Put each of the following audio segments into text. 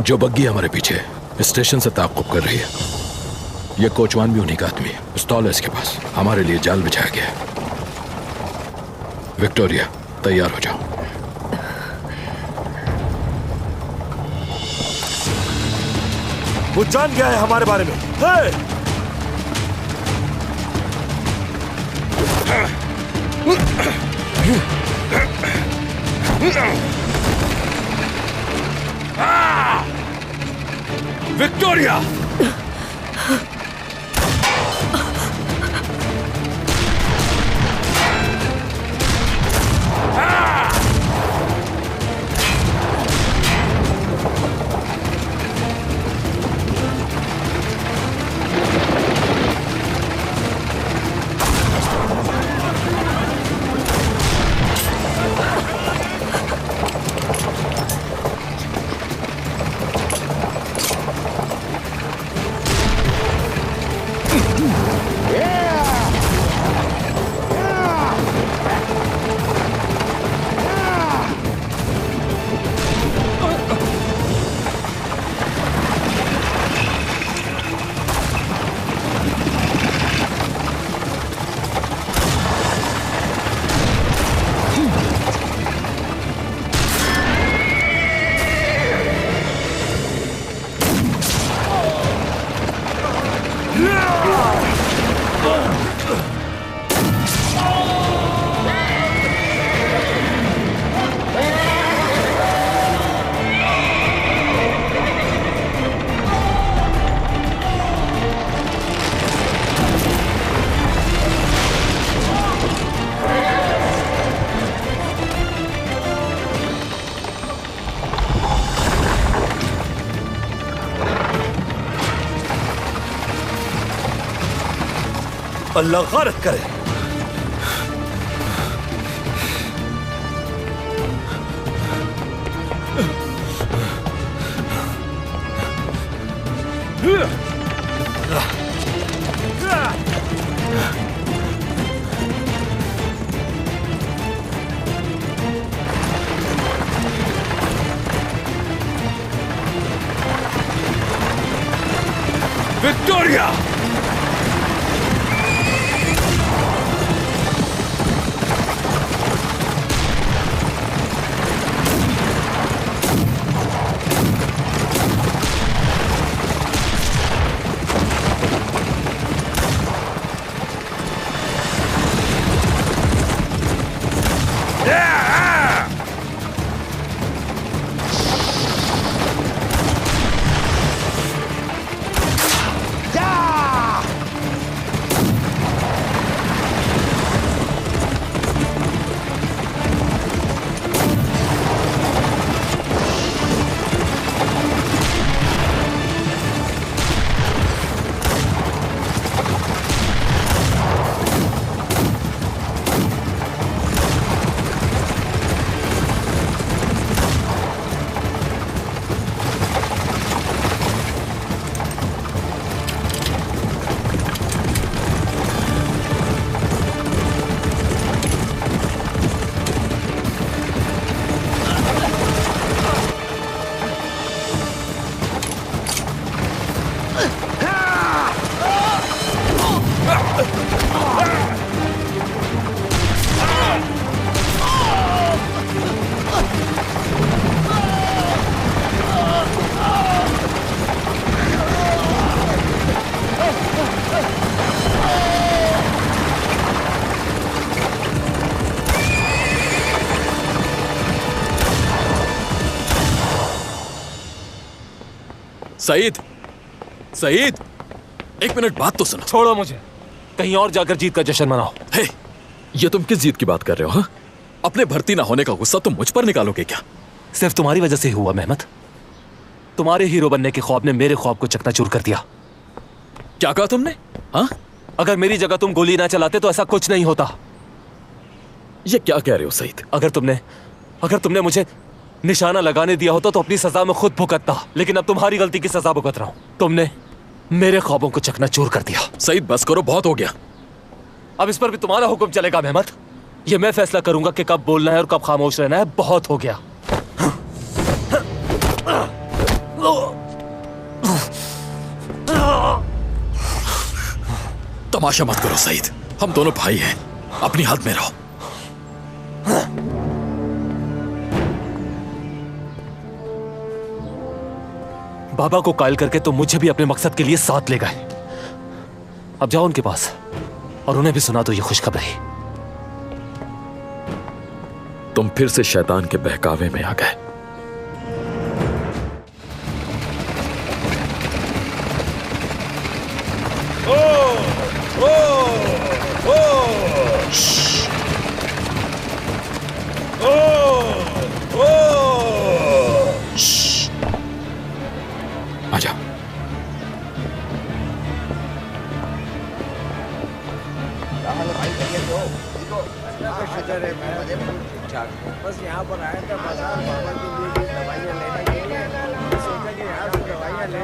जो बग्गी हमारे पीछे स्टेशन से ताक़ुब कर रही है, ये कोचवान भी उन्हीं का आदमी है। पिस्तौल है इसके पास, हमारे लिए जाल बिछाया गया है। विक्टोरिया, तैयार हो जाओ। वो जान गया है हमारे बारे में। विक्टोरिया! अल्लाह गारत करे। विक्टोरिया! सईद, सईद, एक मिनट बात तो सुनो। छोड़ो मुझे, कहीं और जाकर जीत का जश्न मनाओ। हे, ये तुम किस जीत की बात कर रहे हो? हाँ, अपने भर्ती ना होने का गुस्सा तुम मुझ पर निकालोगे क्या? सिर्फ तुम्हारी वजह से हुआ मेहमत। तुम्हारे हीरो बनने के ख्वाब ने मेरे ख्वाब को चकनाचूर कर दिया। क्या कहा तुमने? हाँ, अगर मेरी जगह तुम गोली ना चलाते तो ऐसा कुछ नहीं होता। ये क्या कह रहे हो सईद? अगर तुमने मुझे निशाना लगाने दिया होता तो अपनी सजा में खुद भुगतता, लेकिन अब तुम्हारी गलती की सजा भुगत रहा हूं। तुमने मेरे ख्वाबों को चकनाचूर कर दिया। सईद बस करो, बहुत हो गया। अब इस पर भी तुम्हारा हुक्म चलेगा मेहमत? ये मैं फैसला करूंगा कि कब बोलना है और कब खामोश रहना है। बहुत हो गया। तमाशा मत करो सईद, हम दोनों भाई हैं, अपनी हद में रहो। बाबा को कायल करके तो मुझे भी अपने मकसद के लिए साथ ले गए। अब जाओ उनके पास और उन्हें भी सुना दो ये खुशखबरी। तुम फिर से शैतान के बहकावे में आ गए। आजा। बस यहाँ पर आए थे बाजार बाबा के लिए भी दवाइयाँ लेने के लिए, सोचा कि यहाँ से दवाइयाँ ले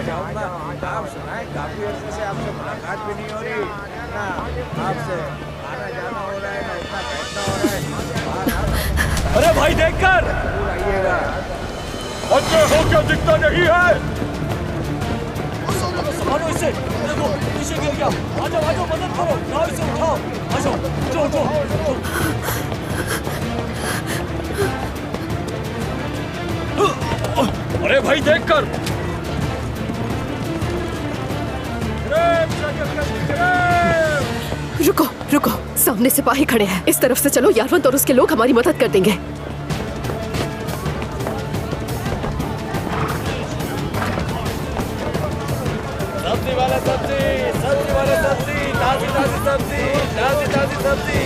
जाऊँगा। आप सुनाए, काफी अर्से से आपसे मुलाकात भी नहीं हो रही ना, आपसे आना जाना हो रहा है ना इतना बैठना हो रहा है। अरे भाई देखकर आइएगा। अच्छे हो क्या दिखता नहीं है? संभालो इसे, देखो नीचे गिर गया। आ जाओ मदद करो, लाओ इसे उठाओ। आ जाओ, उठो। अरे भाई देखकर। रुको, सामने सिपाही खड़े हैं, इस तरफ से चलो। यारवंत और उसके लोग हमारी मदद कर देंगे। सब्जी वाला सब्जी, ताजी सब्जी।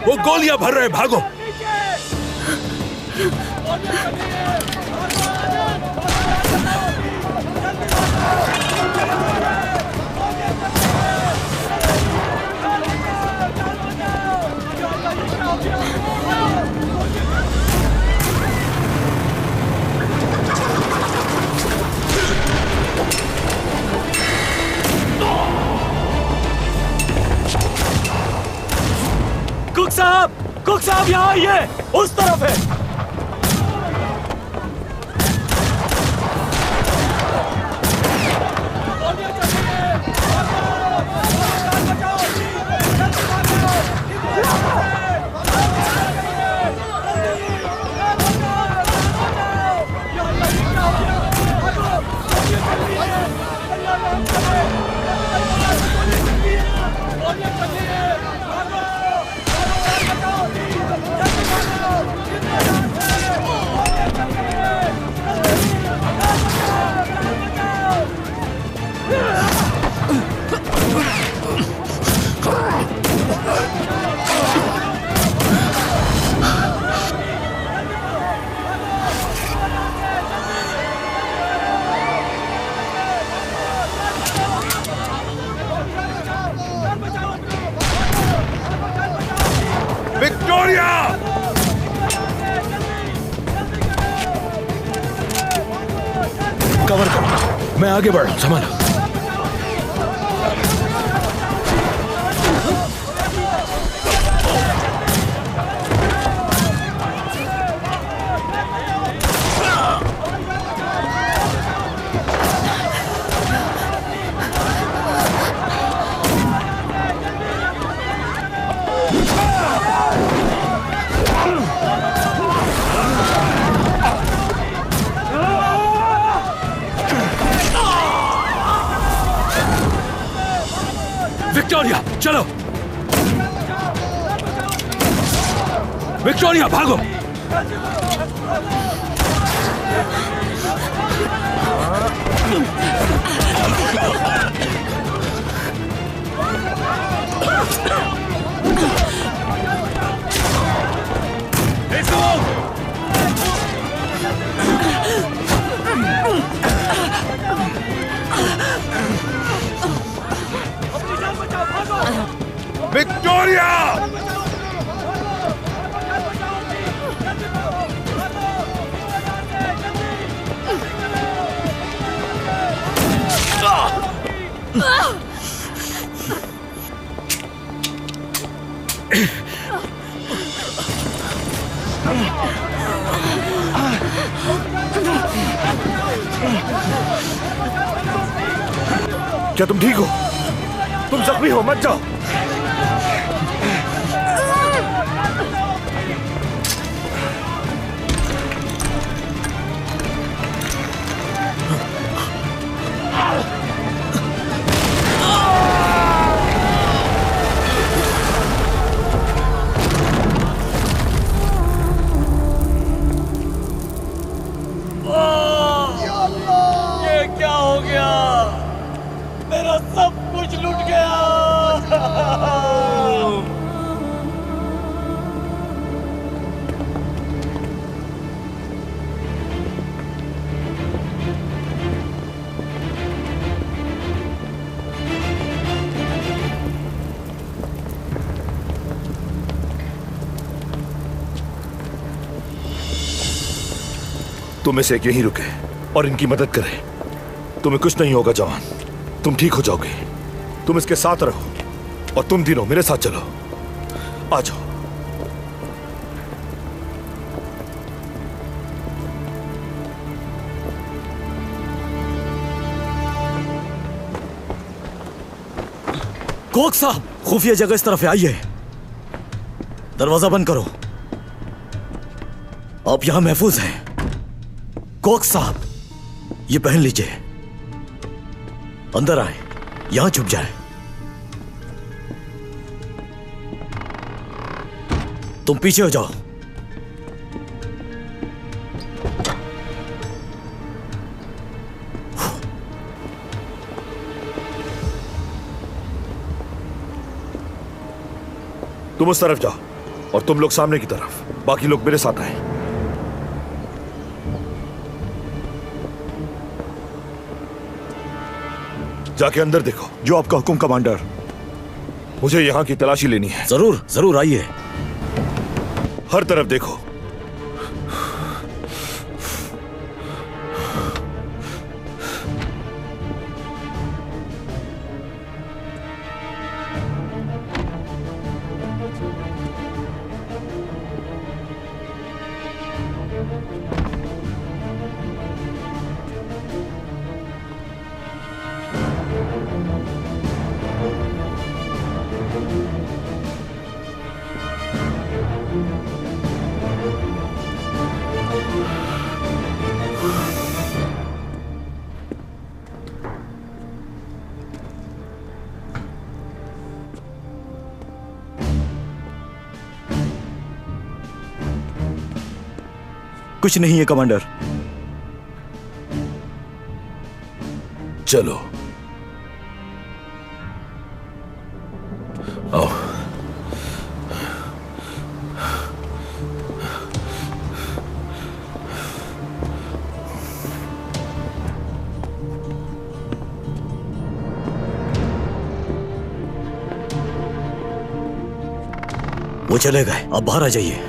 वो गोलियां भर रहे, भागो। कुक साहब यहाँ आइए, उस तरफ है। विक्टोरिया! कवर करो, मैं आगे बढ़ रहा हूं, संभालो। विक्टोरिया चलो, विक्टोरिया भागो। विक्टोरिया! क्या तुम ठीक हो? तुम जख्मी हो, मत जाओ। ये क्या हो गया? मेरा सब कुछ लुट गया। तुम इसे यहीं रुके और इनकी मदद करें। तुम्हें कुछ नहीं होगा जवान, तुम ठीक हो जाओगे। तुम इसके साथ रहो और तुम तीनों मेरे साथ चलो। आ जाओ। कोक साहब, खुफिया जगह इस तरफ आइए। दरवाजा बंद करो। आप यहां महफूज हैं। कोक साहब, ये पहन लीजिए। अंदर आए, यहां छुप जाए। तुम पीछे हो जाओ। तुम उस तरफ जाओ और तुम लोग सामने की तरफ। बाकी लोग मेरे साथ आए। जाके अंदर देखो। जो आपका हुक्म कमांडर। मुझे यहां की तलाशी लेनी है। जरूर जरूर, आइए। हर तरफ देखो। कुछ नहीं है कमांडर। चलो आओ। वो चले गए, अब बाहर आ जाइए।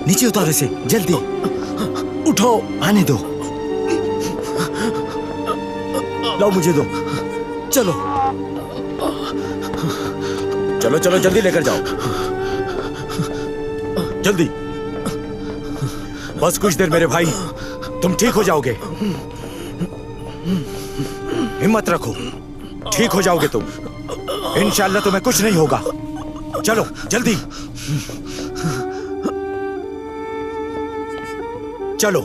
नीचे उतारो इसे, जल्दी उठाओ। आने दो, लाओ मुझे दो। चलो चलो चलो, जल्दी लेकर जाओ, जल्दी। बस कुछ देर मेरे भाई, तुम ठीक हो जाओगे। हिम्मत रखो, ठीक हो जाओगे तुम। इंशाल्लाह तुम्हें कुछ नहीं होगा। चलो जल्दी चलो।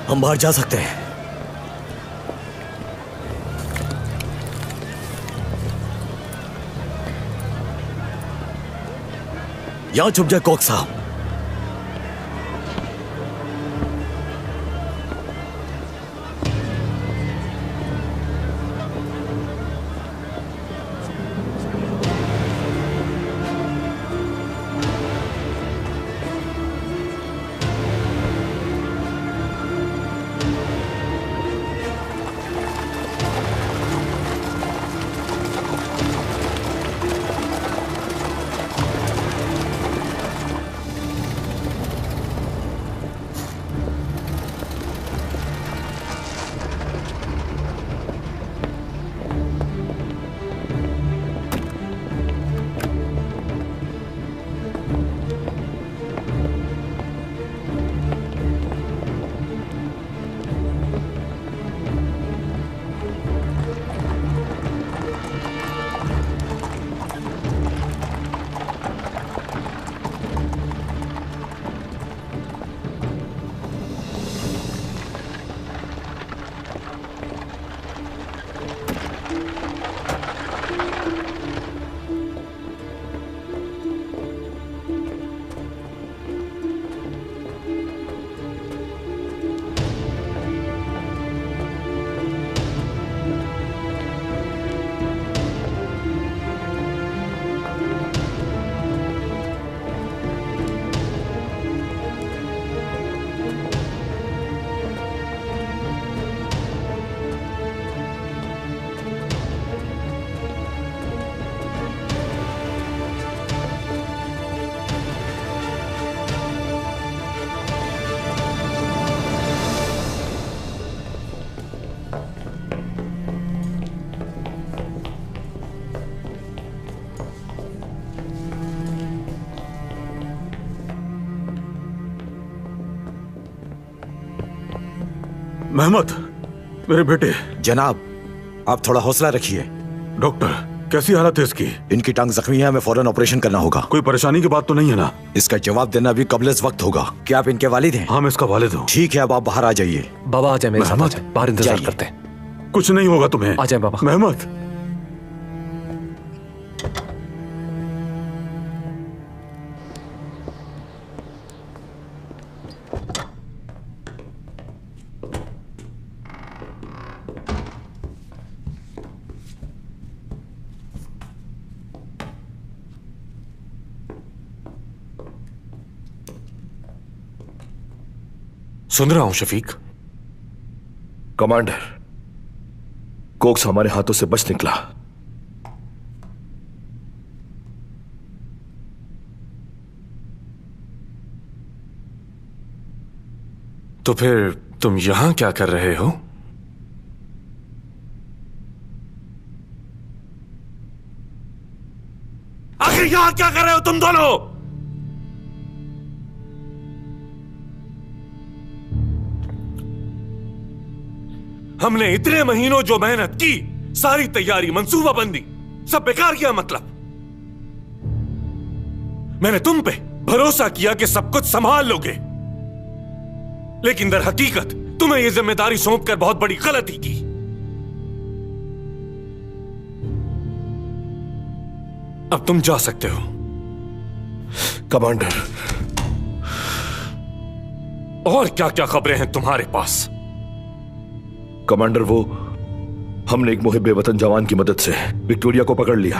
हम बाहर जा सकते हैं। यहां छुप जाए कोक साहब। मेहमत, मेरे बेटे। जनाब, आप थोड़ा हौसला रखिए। डॉक्टर, कैसी हालत है इसकी? इनकी टांग जख्मी है, हमें फौरन ऑपरेशन करना होगा। कोई परेशानी की बात तो नहीं है ना? इसका जवाब देना अभी कबल वक्त होगा। क्या आप इनके वालिद हैं? हाँ, मैं इसका वालिद हूँ। ठीक है, अब आप बाहर आ जाइए। बाबा आ जाए मेरे साथ, आ मेहमत, जाए, बाहर इंतजार जाइए। करते हैं। कुछ नहीं होगा तुम्हें। आ जाए बाबा। मेहमत, सुन रहा हूं शफीक। कमांडर, कोक्स हमारे हाथों से बच निकला। तो फिर तुम यहां क्या कर रहे हो? आखिर यहां क्या कर रहे हो तुम दोनों? हमने इतने महीनों जो मेहनत की, सारी तैयारी, मंसूबाबंदी सब बेकार किया। मतलब मैंने तुम पे भरोसा किया कि सब कुछ संभाल लोगे, लेकिन दर हकीकत तुम्हें यह जिम्मेदारी सौंपकर बहुत बड़ी गलती की। अब तुम जा सकते हो। कमांडर, और क्या क्या खबरें हैं तुम्हारे पास? कमांडर, वो हमने एक मुहिब्बे वतन जवान की मदद से विक्टोरिया को पकड़ लिया।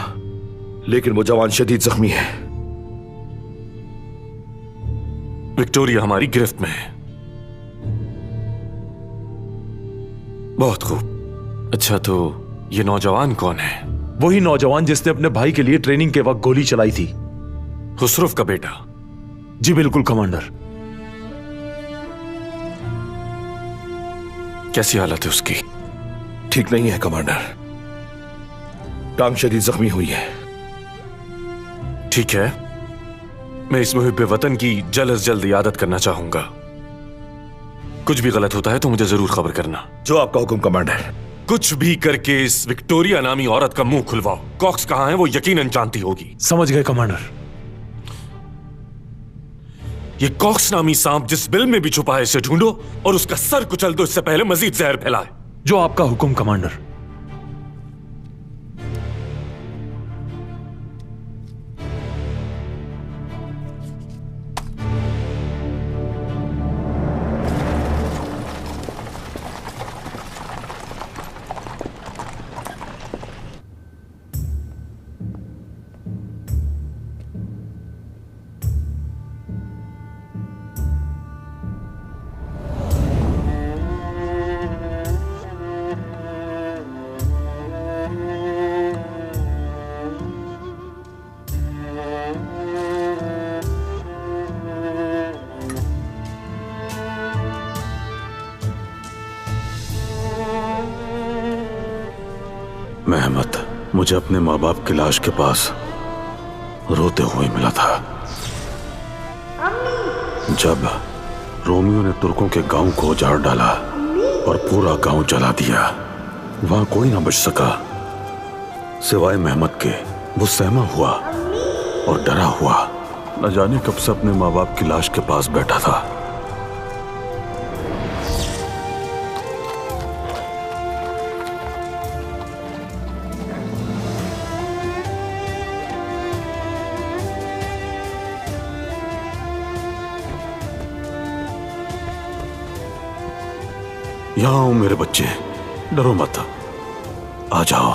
लेकिन वो जवान शदीद जख्मी है। विक्टोरिया हमारी गिरफ्त में है। बहुत खूब। अच्छा, तो ये नौजवान कौन है? वही नौजवान जिसने अपने भाई के लिए ट्रेनिंग के वक्त गोली चलाई थी। हुसरुफ का बेटा? जी बिल्कुल कमांडर। कैसी हालत है उसकी? ठीक नहीं है कमांडर, टांग शदीद जख्मी हुई है। ठीक है, मैं इस मुहिब वतन की जल्द से जल्द इयादत करना चाहूंगा। कुछ भी गलत होता है तो मुझे जरूर खबर करना। जो आपका हुक्म कमांडर। कुछ भी करके इस विक्टोरिया नामी औरत का मुंह खुलवाओ। कॉक्स कहां है वो यकीनन जानती होगी। समझ गए कमांडर। ये कॉक्स नामी सांप जिस बिल में भी छुपा है इसे ढूंढो और उसका सर कुचल दो, इससे पहले मजीद जहर फैलाए। जो आपका हुक्म कमांडर। मेहमत मुझे अपने माँ बाप की लाश के पास रोते हुए मिला था। जब रोमियो ने तुर्कों के गांव को उजाड़ डाला और पूरा गांव जला दिया, वहां कोई ना बच सका सिवाय मेहमत के। वो सहमा हुआ और डरा हुआ न जाने कब से अपने माँ बाप की लाश के पास बैठा था। यहां आओ मेरे बच्चे, डरो मत, आ जाओ।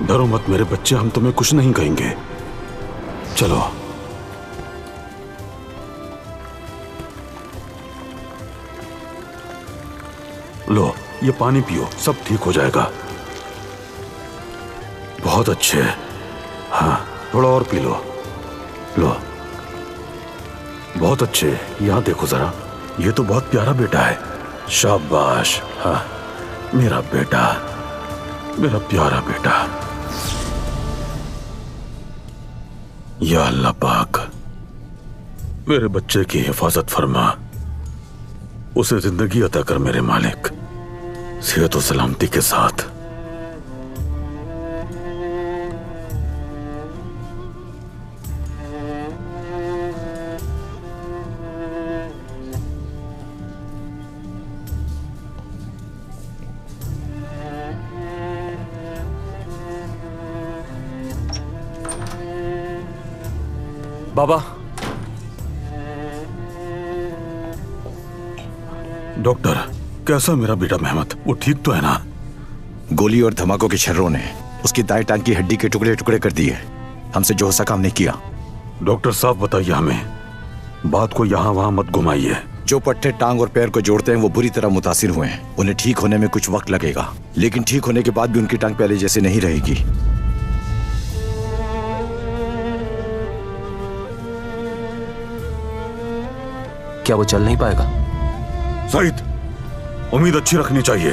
डरो मत मेरे बच्चे, हम तुम्हें कुछ नहीं कहेंगे। चलो। लो ये पानी पियो, सब ठीक हो जाएगा। बहुत अच्छे। हाँ थोड़ा और पी लो। लो बहुत अच्छे। यहां देखो जरा, ये तो बहुत प्यारा बेटा है। शाबाश। हाँ मेरा बेटा, मेरा प्यारा बेटा। या अल्लाह पाक मेरे बच्चे की हिफाजत फरमा, उसे जिंदगी अता कर मेरे मालिक, सेहत और सलामती के साथ। बाबा। डॉक्टर कैसा मेरा बेटा मेहमत, वो ठीक तो है ना? गोली और धमाकों के छर्रों ने उसकी दाएं टांग की हड्डी के टुकड़े टुकड़े कर दिए। हमसे जो हो सका हमने किया। डॉक्टर साहब बताइए हमें, बात को यहाँ वहाँ मत घुमाइए। जो पट्टे टांग और पैर को जोड़ते हैं वो बुरी तरह मुतासिर हुए हैं। उन्हें ठीक होने में कुछ वक्त लगेगा, लेकिन ठीक होने के बाद भी उनकी टांग पहले जैसे नहीं रहेगी। क्या वो चल नहीं पाएगा? सईद, उम्मीद अच्छी रखनी चाहिए।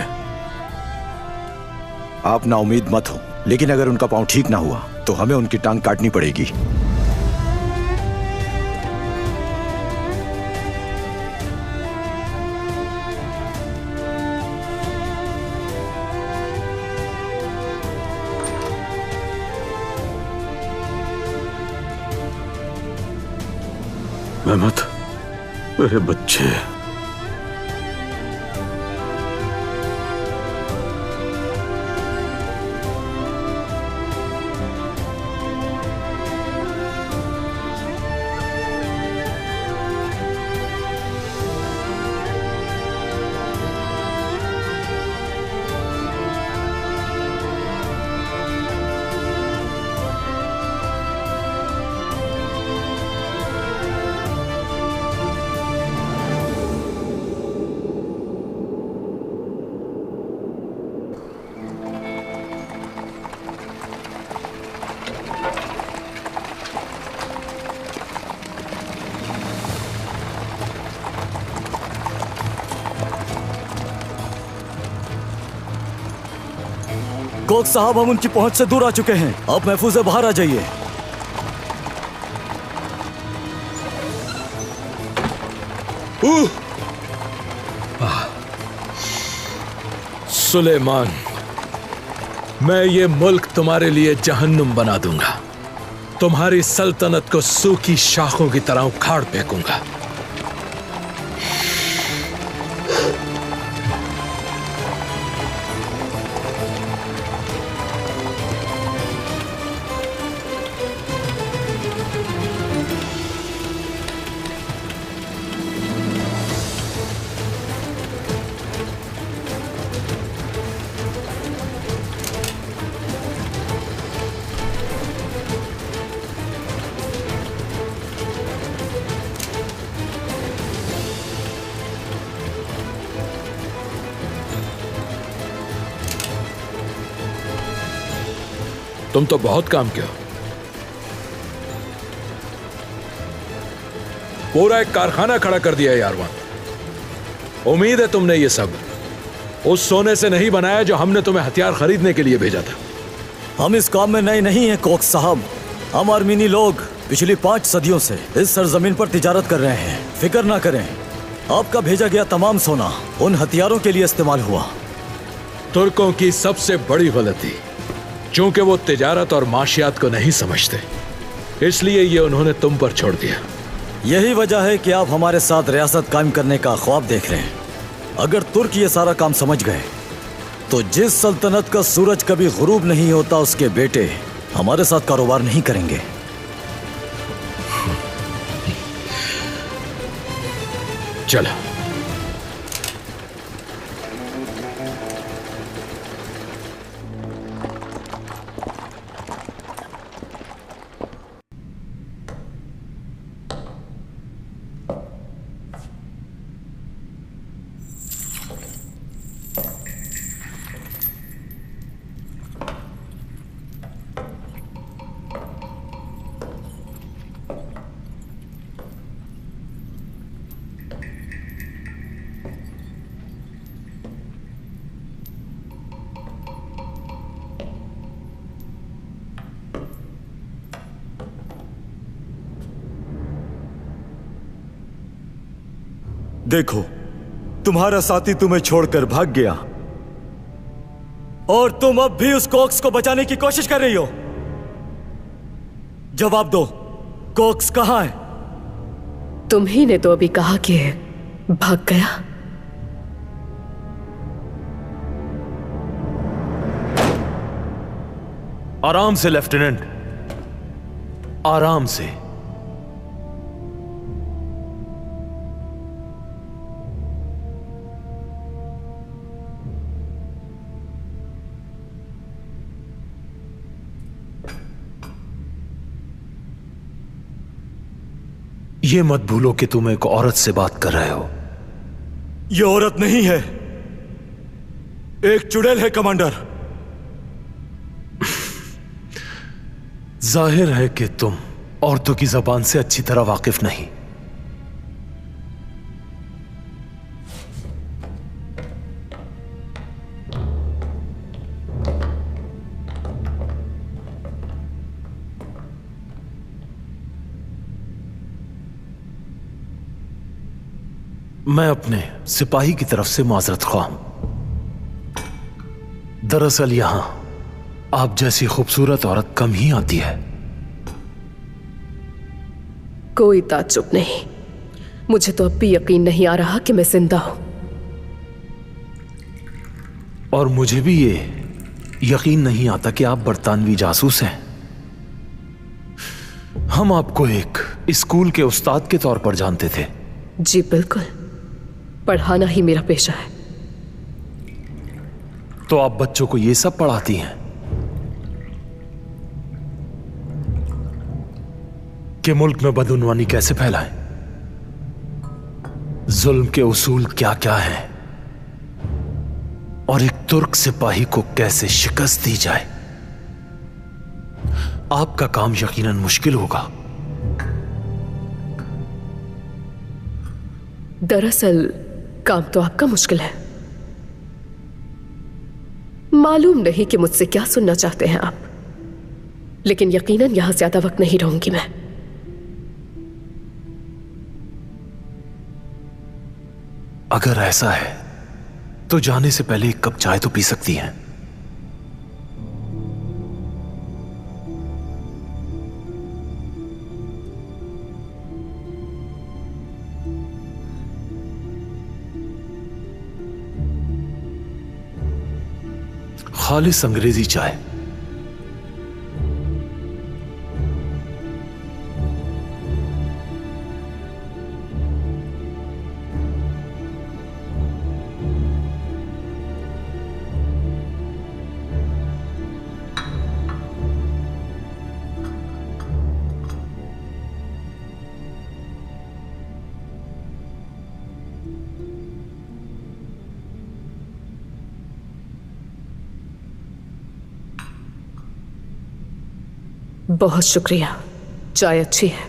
आप ना उम्मीद मत हो, लेकिन अगर उनका पांव ठीक ना हुआ तो हमें उनकी टांग काटनी पड़ेगी। मेहमत मेरे बच्चे, कोक साहब, हम उनकी पहुंच से दूर आ चुके हैं। आप महफूज से बाहर आ जाइए। सुलेमान, मैं ये मुल्क तुम्हारे लिए जहन्नुम बना दूंगा। तुम्हारी सल्तनत को सूखी शाखों की तरह उखाड़ फेंकूंगा। तुम तो बहुत काम किया। पूरा एक कारखाना खड़ा कर दिया यारवान। उम्मीद है तुमने ये सब उस सोने से नहीं बनाया जो हमने तुम्हें हथियार खरीदने के लिए भेजा था। हम इस काम में नए नहीं हैं कोक साहब। हम आर्मीनी लोग पिछली 5 सदियों से इस सरजमीन पर तिजारत कर रहे हैं। फिक्र ना करें, आपका भेजा गया तमाम सोना उन हथियारों के लिए इस्तेमाल हुआ। तुर्कों की सबसे बड़ी गलती, चूंकि वो तिजारत और माशियात को नहीं समझते, इसलिए ये उन्होंने तुम पर छोड़ दिया। यही वजह है कि आप हमारे साथ रियासत कायम करने का ख्वाब देख रहे हैं। अगर तुर्क ये सारा काम समझ गए तो जिस सल्तनत का सूरज कभी गुरूब नहीं होता, उसके बेटे हमारे साथ कारोबार नहीं करेंगे। चलो। देखो, तुम्हारा साथी तुम्हें छोड़कर भाग गया और तुम अब भी उस कोक्स को बचाने की कोशिश कर रही हो। जवाब दो, कोक्स कहां है? तुम ही ने तो अभी कहा कि भाग गया। आराम से लेफ्टिनेंट, आराम से। ये मत भूलो कि तुम एक औरत से बात कर रहे हो। ये औरत नहीं है, एक चुड़ैल है कमांडर। जाहिर है कि तुम औरतों की जबान से अच्छी तरह वाकिफ नहीं। मैं अपने सिपाही की तरफ से माजरत ख्वाह हूं। दरअसल यहां आप जैसी खूबसूरत औरत कम ही आती है। कोई ताज्जुब नहीं, मुझे तो अब भी यकीन नहीं आ रहा कि मैं जिंदा हूं। और मुझे भी ये यकीन नहीं आता कि आप बरतानवी जासूस हैं। हम आपको एक स्कूल के उस्ताद के तौर पर जानते थे। जी बिल्कुल, पढ़ाना ही मेरा पेशा है। तो आप बच्चों को ये सब पढ़ाती हैं कि मुल्क में बदउनवानी कैसे फैलाएं, जुल्म के उसूल क्या क्या हैं और एक तुर्क सिपाही को कैसे शिकस्त दी जाए। आपका काम यकीनन मुश्किल होगा। दरअसल काम तो आपका मुश्किल है, मालूम नहीं कि मुझसे क्या सुनना चाहते हैं आप, लेकिन यकीनन यहां ज्यादा वक्त नहीं रहूंगी मैं। अगर ऐसा है तो जाने से पहले एक कप चाय तो पी सकती हैं। खालिस अंग्रेजी चाय। बहुत शुक्रिया, चाय अच्छी है।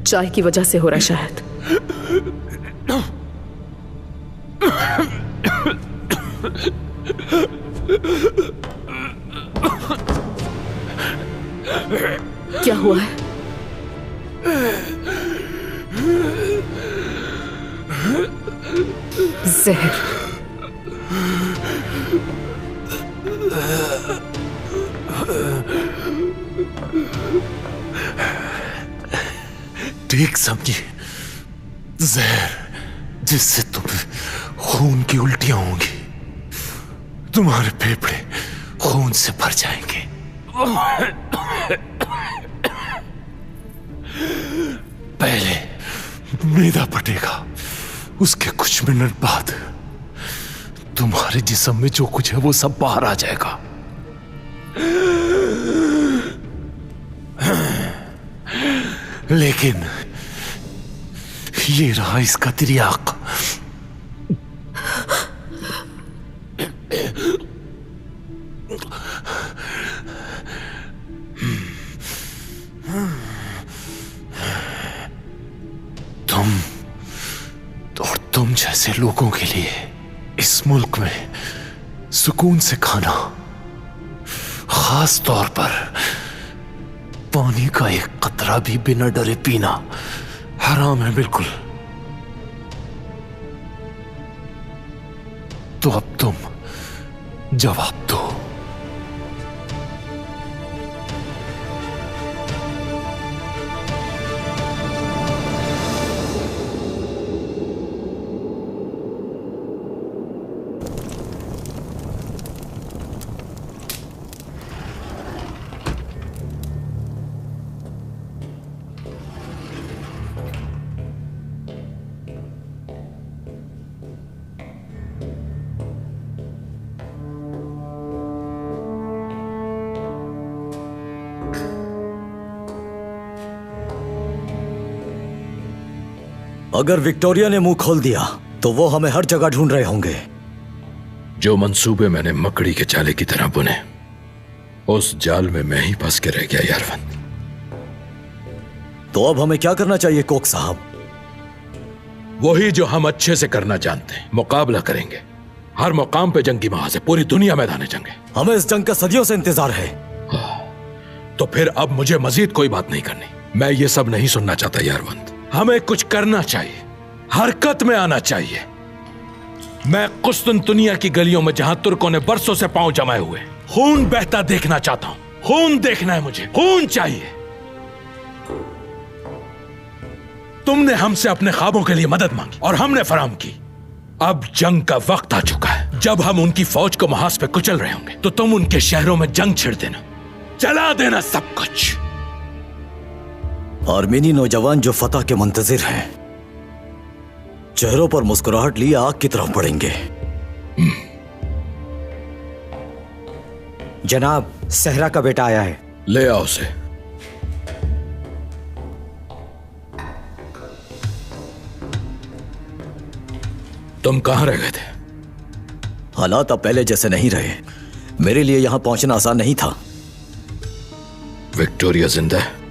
चाय की वजह से हो रहा है शायद। क्या हुआ है? जहर। ठीक समझी, जहर जिससे तुम्हें खून की उल्टियां होंगी, तुम्हारे फेफड़े खून से भर जाएंगे। पहले मैदा फटेगा, उसके कुछ मिनट बाद तुम्हारे जिस्म में जो कुछ है वो सब बाहर आ जाएगा। लेकिन ये रहा इसका तिर्याक। तुम जैसे लोगों के लिए इस मुल्क में सुकून से खाना, खास तौर पर पानी का एक कतरा भी बिना डरे पीना हराम है बिल्कुल। तो अब तुम जवाब दो। अगर विक्टोरिया ने मुंह खोल दिया तो वो हमें हर जगह ढूंढ रहे होंगे। जो मंसूबे मैंने मकड़ी के जाले की तरह बुने, उस जाल में मैं ही फंस के रह गया यारवंत। तो अब हमें क्या करना चाहिए कोक साहब? वही जो हम अच्छे से करना जानते हैं, मुकाबला करेंगे। हर मुकाम पे जंगी महाज है, पूरी दुनिया मैदान जंग है। हमें इस जंग का सदियों से इंतजार है। तो फिर अब मुझे मजीद कोई बात नहीं करनी। मैं ये सब नहीं सुनना चाहता यारवंत। हमें कुछ करना चाहिए, हरकत में आना चाहिए। मैं कुस्तुनतुनिया की गलियों में जहां तुर्कों ने बरसों से पांव जमाए हुए खून बहता देखना चाहता हूं। खून देखना है मुझे, खून चाहिए। तुमने हमसे अपने ख्वाबों के लिए मदद मांगी और हमने फराहम की। अब जंग का वक्त आ चुका है। जब हम उनकी फौज को महाज पे कुचल रहे होंगे तो तुम उनके शहरों में जंग छिड़ देना, जला देना सब कुछ। आर्मेनी नौजवान जो फतह के मुंतजिर हैं, चेहरों पर मुस्कुराहट लिए आग की तरफ बढ़ेंगे। जनाब, सहरा का बेटा आया है। ले आओ उसे। तुम कहां रह गए थे? हालात अब पहले जैसे नहीं रहे। मेरे लिए यहां पहुंचना आसान नहीं था। विक्टोरिया जिंदा है?